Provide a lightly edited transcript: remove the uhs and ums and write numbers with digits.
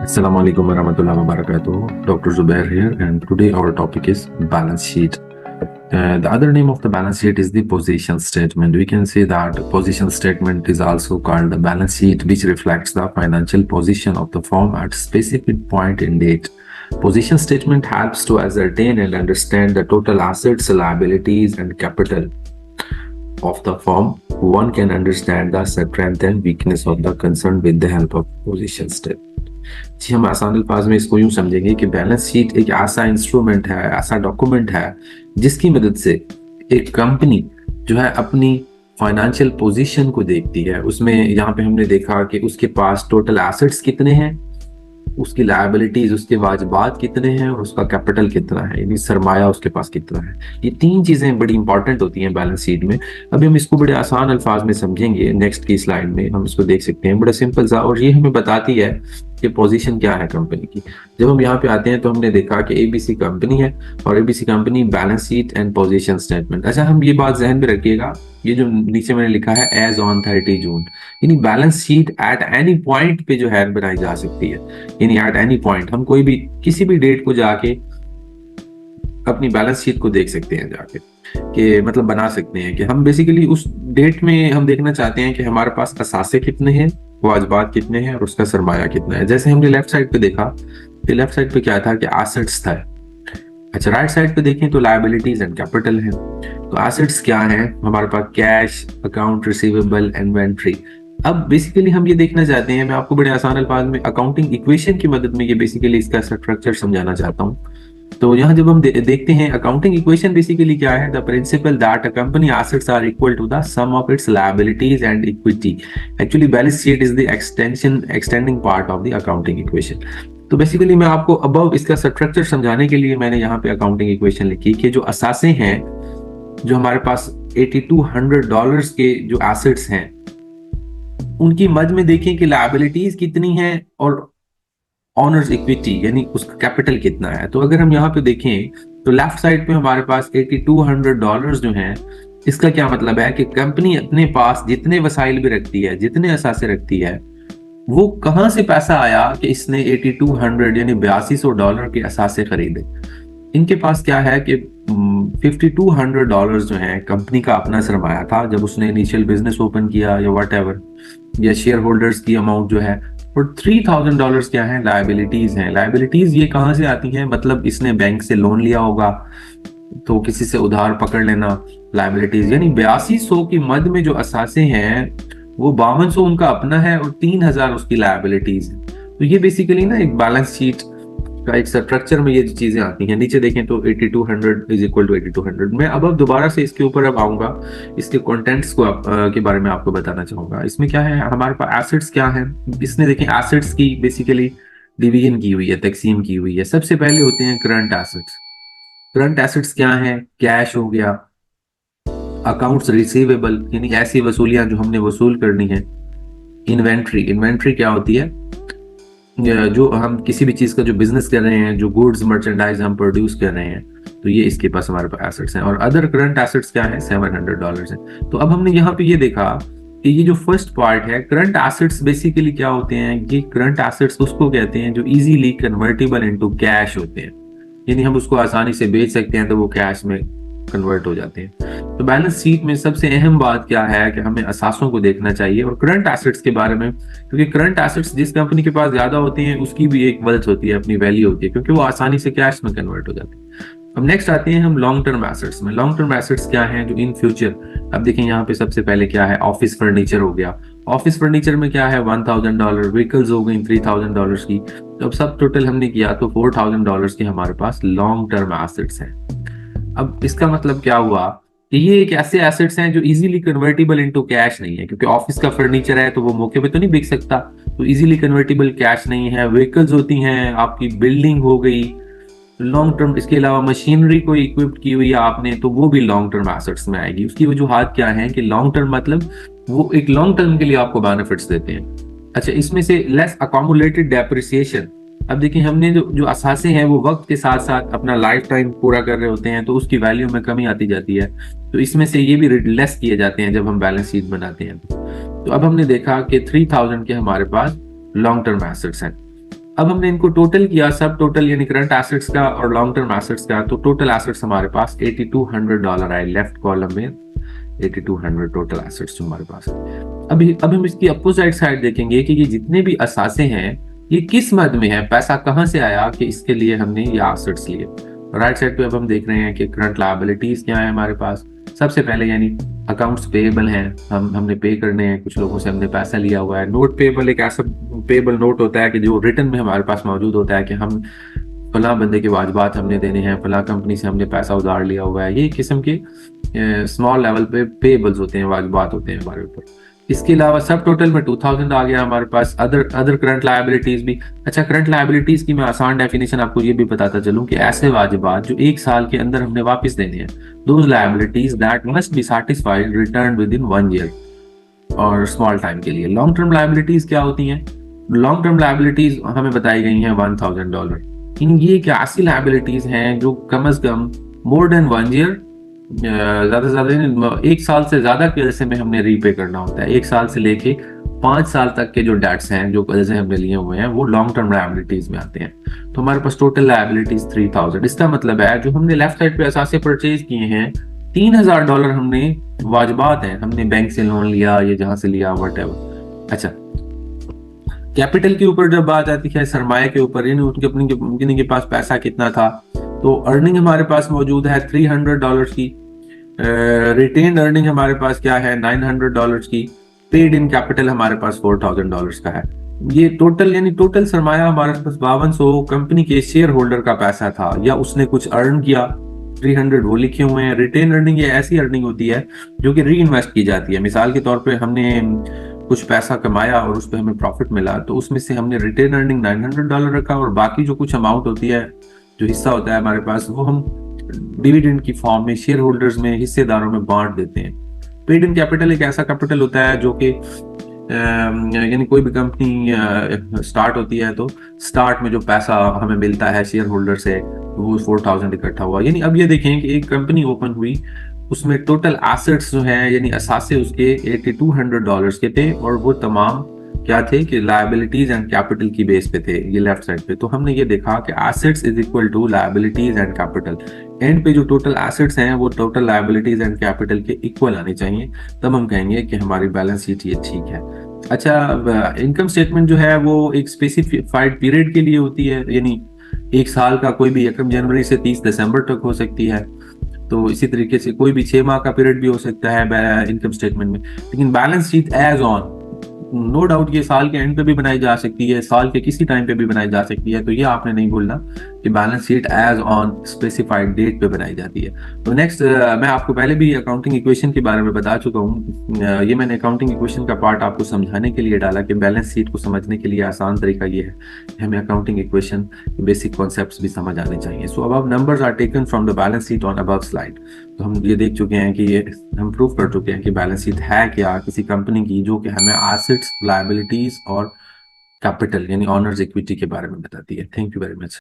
Assalamu alaikum warahmatullahi wabarakatuh. Dr. Zubair here, and today our topic is balance sheet. The other name of the balance sheet is the position statement. We can say that position statement is also called the balance sheet, which reflects the financial position of the firm at specific point in date. Position statement helps to ascertain and understand the total assets, liabilities, and capital of the firm. One can understand the strength and weakness of the concern with the help of position statement. जी, हम आसान अल्फाज में इसको यूं समझेंगे कि balance sheet एक ऐसा इंस्ट्रूमेंट है, ऐसा डॉक्यूमेंट है जिसकी मदद से एक कंपनी जो है अपनी फाइनेंशियल पोजीशन को देखती है। उसमें यहाँ पे हमने देखा कि उसके पास टोटल एसेट्स कितने हैं, उसकी लायबिलिटीज, उसके वाजिबात कितने हैं और उसका कैपिटल कितना है, यानी सरमाया उसके पास कितना है। ये तीन चीजें बड़ी इंपॉर्टेंट होती हैं बैलेंस शीट में। अभी हम इसको बड़े आसान अल्फाज में समझेंगे। नेक्स्ट की स्लाइड में हम इसको देख सकते हैं, बड़ा सिंपल सा, और ये हमें बताती है कि पोजीशन क्या है कंपनी की। जब हम यहाँ पे आते हैं तो हमने देखा कि एबीसी कंपनी है और ABC company balance sheet and position statement. अच्छा, हम ये बात जहन में रखिएगा, ये जो नीचे मैंने लिखा है एज ऑन 30 जून, यानी balance sheet at any point पे जो है बनाई जा सकती है। यानी एट एनी पॉइंट हम कोई भी किसी भी डेट को जाके अपनी बैलेंस शीट को देख सकते हैं जाके, कि मतलब बना सकते हैं कि हम बेसिकली उस डेट में हम देखना चाहते हैं कि हमारे पास असासे कितने हैं, वाजबात कितने हैं और उसका सरमाया कितना है। जैसे हमने लेफ्ट साइड पे देखा कि लेफ्ट साइड पे क्या था कि एसेट्स था। अच्छा, राइट साइड पे देखें तो लायबिलिटीज एंड कैपिटल है। तो एसेट्स क्या है हमारे पास? Cash, account receivable, inventory. अब बेसिकली हम ये देखना चाहते हैं, मैं आपको बड़े आसान अल्फाज में अकाउंटिंग इक्वेशन की मदद में ये बेसिकली इसका स्ट्रक्चर समझाना चाहता हूँ। तो यहाँ जब हम देखते हैं अकाउंटिंग इक्वेशन बेसिकली क्या है, the principle that a company assets are equal to the sum of its liabilities and equity. Actually balance sheet is the extending part of the accounting equation. तो बेसिकली मैं आपको above इसका structure समझाने के लिए मैंने यहाँ पे अकाउंटिंग इक्वेशन लिखी कि जो असासे हैं, जो हमारे पास $8200 के जो एसेट्स हैं, उनकी मद में देखें कि लायबिलिटीज कितनी है और ऑनर्स इक्विटी यानी उसका कैपिटल कितना है। तो अगर हम यहाँ पे देखें तो लेफ्ट साइड पे हमारे पास $8200 जो हैं, इसका क्या मतलब है कि कंपनी अपने पास जितने वसाइल भी रखती है, जितने असासे रखती है, वो कहां से पैसा आया कि इसने 8200 यानी $8200 के असासे खरीदे। इनके पास क्या है कि $5200 जो है कंपनी का अपना सरमाया था जब उसने इनिशियल बिजनेस ओपन किया या वट एवर, या शेयर होल्डर्स की अमाउंट जो है, और $3000 क्या है? लायबिलिटीज हैं। लायबिलिटीज ये कहां से आती हैं? मतलब इसने बैंक से लोन लिया होगा तो किसी से उधार पकड़ लेना, लायबिलिटीज। यानी 8200 की मद में जो असासे हैं वो 5200 उनका अपना है और 3000 उसकी लायबिलिटीज है। तो ये बेसिकली ना एक बैलेंस शीट का एक स्ट्रक्चर में ये चीजें आती हैं। नीचे देखें तो 8200 इज इक्वल टू 8200। मैं अब दोबारा से इसके ऊपर अब आऊंगा, इसके कंटेंट्स को के बारे में आपको बताना चाहूंगा। इसमें क्या है, हमारे पास एसेट्स क्या है, इसने देखें एसेट्स की बेसिकली डिवीजन की हुई है, तकसीम की हुई है। सबसे पहले होते हैं करंट एसेट्स। करंट एसेट्स क्या है? कैश हो गया, अकाउंट्स रिसीवेबल यानी ऐसी वसूलियां जो हमने वसूल करनी है, इन्वेंट्री। इन्वेंट्री क्या होती है? जो हम किसी भी चीज का जो बिजनेस कर रहे हैं, जो गुड्स मर्चेंडाइज हम प्रोड्यूस कर रहे हैं, तो ये इसके पास हमारे पास एसेट्स हैं। और अदर करंट एसेट्स क्या है? $700 है। तो अब हमने यहाँ पे ये देखा कि ये जो फर्स्ट पार्ट है, करंट एसेट्स बेसिकली क्या होते हैं? ये करंट एसेट्स उसको कहते हैं जो इजीली कन्वर्टेबल इनटू कैश होते हैं, यानी हम उसको आसानी से बेच सकते हैं तो वो कैश में कन्वर्ट हो जाते हैं। तो बैलेंस शीट में सबसे अहम बात क्या है कि हमें असासों को देखना चाहिए और करंट एसेट्स के बारे में, क्योंकि करंट एसेट्स जिस कंपनी के पास ज्यादा होती हैं उसकी भी एक वर्थ होती है, अपनी वैल्यू होती है, क्योंकि वो आसानी से कैश में कन्वर्ट हो जाती है। अब नेक्स्ट आते हैं हम लॉन्ग टर्म एसेट्स में। लॉन्ग टर्म एसेट्स क्या है? जो इन फ्यूचर, अब देखें यहाँ पे सबसे पहले क्या है, ऑफिस फर्नीचर हो गया। ऑफिस फर्नीचर में क्या है? $1000। व्हीकल्स हो गई $3000 की। तो अब सब टोटल हमने किया तो $4000 के हमारे पास लॉन्ग टर्म एसेट्स हैं। अब इसका मतलब क्या हुआ कि ये एक ऐसे एसेट्स हैं जो इजीली कन्वर्टेबल इनटू कैश नहीं है, क्योंकि ऑफिस का फर्नीचर है तो वो मौके पे तो नहीं बिक सकता, तो इजीली कन्वर्टेबल कैश नहीं है। व्हीकल्स होती हैं, आपकी बिल्डिंग हो गई लॉन्ग टर्म। इसके अलावा मशीनरी को इक्विप्ड की हुई है आपने, तो वो भी लॉन्ग टर्म एसेट्स में आएगी। उसकी वजूहात क्या है कि लॉन्ग टर्म मतलब वो एक लॉन्ग टर्म के लिए आपको बेनिफिट्स देते हैं। अच्छा, इसमें से लेस अकोमुलेटेड डेप्रिसिएशन। अब देखिए हमने जो असासे हैं वो वक्त के साथ साथ अपना लाइफ टाइम पूरा कर रहे होते हैं, तो उसकी वैल्यू में कमी आती जाती है, तो इसमें से ये भी लेस किए जाते हैं जब हम बैलेंस शीट बनाते हैं। तो अब हमने देखा कि 3000 के हमारे पास लॉन्ग टर्म एसेट्स हैं। अब हमने इनको टोटल किया, सब टोटल यानी करंट एसेट्स का और लॉन्ग टर्म एसेट्स का, तो टोटल एसेट्स हमारे पास $8200 आए लेफ्ट कॉलम में। 8200 टोटल एसेट्स जो हमारे पास है। अब हम इसकी अपोजिट साइड देखेंगे कि ये जितने भी असासे हैं ये किस मद में है, पैसा कहां से आया कि इसके लिए हमने ये एसेट्स लिए। राइट साइड पे अब हम देख रहे हैं कि करंट लायबिलिटीज क्या है हमारे पास। सबसे पहले यानी अकाउंट्स पेएबल हैं, हमने पे करने हैं, कुछ लोगों से हमने पैसा लिया हुआ है। नोट पेएबल एक ऐसा पेएबल नोट होता है कि जो रिटर्न में हमारे पास मौजूद होता है कि हम फला बंदे के वाजबात हमने देने हैं, फला कंपनी से हमने पैसा उधार लिया हुआ है। ये किस्म के स्मॉल लेवल पे पेएबल्स होते हैं, वाजबात होते हैं हमारे ऊपर। इसके अलावा सब टोटल में 2000 आ गया हमारे पास। अदर करंट लायबिलिटीज भी। अच्छा, करंट लायबिलिटीज की मैं आसान डेफिनेशन आपको ये भी बताता चलूं कि ऐसे वाजिबात जो एक साल के अंदर हमने वापस देने हैं, those liabilities that must be satisfied return with in 1 year और स्मॉल टाइम के लिए। लॉन्ग टर्म लायबिलिटीज क्या होती हैं? लॉन्ग टर्म लायबिलिटीज हमें बताई गई हैं $1000। इन ये क्या ऐसी लायबिलिटीज हैं जो कम से कम मोर देन 1 ईयर, ज्यादा से ज्यादा 1 साल से ज्यादा के अरसे में हमने रीपे करना होता है। 1 साल से लेके 5 साल तक के जो डेट्स हैं, जो कर्जे हमने लिए हुए हैं, वो लॉन्ग टर्म लायबिलिटीज में आते हैं। तो हमारे पास टोटल लायबिलिटीज 3000। इसका मतलब है जो हमने लेफ्ट साइड पे असासे परचेज किए हैं, $3000 हमने वाजबात हैं, हमने बैंक से लोन लिया या जहां से लिया व्हाटएवर। अच्छा, कैपिटल के ऊपर जब बात आती है, सरमाए के ऊपर, यानी उनके के पास पैसा कितना था, तो अर्निंग हमारे पास मौजूद है $300 की। रिटेन अर्निंग हमारे पास क्या है? $900 की। पेड इन कैपिटल हमारे पास $4000 का है। ये टोटल यानी टोटल सरमाया हमारे पास 5200 कंपनी के शेयर होल्डर का पैसा था, या उसने कुछ अर्न किया। 300 वो लिखे हुए हैं। रिटेन अर्निंग ये ऐसी अर्निंग होती है जो कि री इन्वेस्ट की जाती है। मिसाल के तौर पे हमने कुछ पैसा कमाया और उस पर हमें प्रॉफिट मिला, तो उसमें से हमने रिटेन अर्निंग $900 रखा, और बाकी जो कुछ अमाउंट होती है, जो हिस्सा होता है हमारे पास, वो हम डिविडेंड की फॉर्म में शेयर होल्डर्स में, हिस्सेदारों में बांट देते हैं। पेड इन कैपिटल एक ऐसा कैपिटल होता है जो कि यानी कोई भी कंपनी स्टार्ट होती है तो स्टार्ट में जो पैसा हमें मिलता है शेयर होल्डर से, वो 4000 इकट्ठा हुआ। यानी अब ये देखें कि एक कंपनी ओपन हुई, उसमें टोटल एसेट्स जो है यानी असासे उसके $8200 के थे, और वो तमाम क्या थे कि लायबिलिटीज एंड कैपिटल की बेस पे थे, ये लेफ्ट साइड पे। तो हमने ये देखा कि assets is equal to liabilities and capital. End पे जो टोटल एसेट्स हैं वो टोटल लायबिलिटीज एंड कैपिटल के इक्वल आने चाहिए, तब हम कहेंगे कि हमारी बैलेंस शीट ये ठीक है। अच्छा, इनकम स्टेटमेंट जो है वो एक स्पेसिफाइड पीरियड के लिए होती है, यानी 1 साल का कोई भी 1 जनवरी से 30 दिसंबर तक हो सकती है। तो इसी तरीके से कोई भी 6 माह का पीरियड भी हो सकता है इनकम स्टेटमेंट में। लेकिन balance sheet as on, no doubt ये साल के एंड पे भी बनाई जा सकती है, साल के किसी टाइम पे भी बनाई जा सकती है। तो ये आपने नहीं भूलना कि balance sheet as on specified date पे बनाई जाती है। तो नेक्स्ट, मैं आपको पहले भी अकाउंटिंग इक्वेशन के बारे में बता चुका हूँ। ये मैंने अकाउंटिंग इक्वेशन का पार्ट आपको समझाने के लिए डाला कि बैलेंस शीट को समझने के लिए आसान तरीका ये है कि हमें अकाउंटिंग इक्वेशन के बेसिक कॉन्सेप्ट्स भी समझ आने चाहिए। सो अब numbers are taken from the balance sheet on above slide. तो हम ये देख चुके हैं कि ये हम प्रूव कर चुके हैं कि बैलेंस शीट है क्या किसी कंपनी की, जो कि हमें एसेट्स, लायबिलिटीज और कैपिटल यानी ऑनर्स इक्विटी के बारे में बताती है। Thank you very much.